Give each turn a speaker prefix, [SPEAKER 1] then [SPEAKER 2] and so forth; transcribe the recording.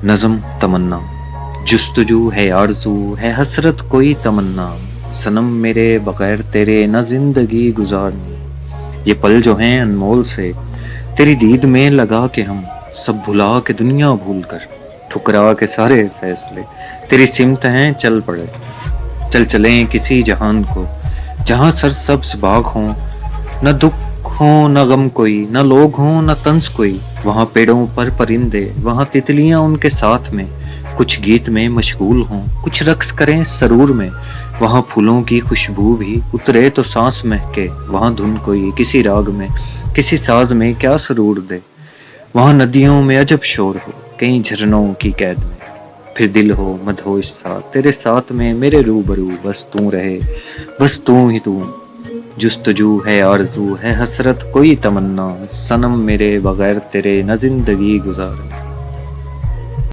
[SPEAKER 1] نظم تمنا جستجو ہے آرزو ہے حسرت کوئی تمنا صنم میرے بغیر تیرے نہ زندگی گزارنی یہ پل جو ہیں انمول سے تیری دید میں لگا کے ہم سب بھلا کے دنیا بھول کر ٹھکرا کے سارے فیصلے تیری سمت ہیں چل پڑے چل چلیں کسی جہان کو جہاں سر سبز باغ ہوں نہ دکھ ہوں نہ غم کوئی نہ لوگ ہوں نہ طنز کوئی وہاں پیڑوں پر پرندے وہاں تتلیاں ان کے ساتھ میں کچھ گیت میں مشغول ہوں کچھ رقص کریں سرور میں وہاں پھولوں کی خوشبو بھی اترے تو سانس مہکے وہاں دھن کوئی کسی راگ میں کسی ساز میں کیا سرور دے وہاں ندیوں میں عجب شور ہو کہیں جھرنوں کی قید میں پھر دل ہو مدہوش سا تیرے ساتھ میں میرے روبرو بس تو رہے بس تو ہی تو جستجو ہے آرزو ہے حسرت کوئی تمنا صنم میرے بغیر تیرے نہ زندگی گزار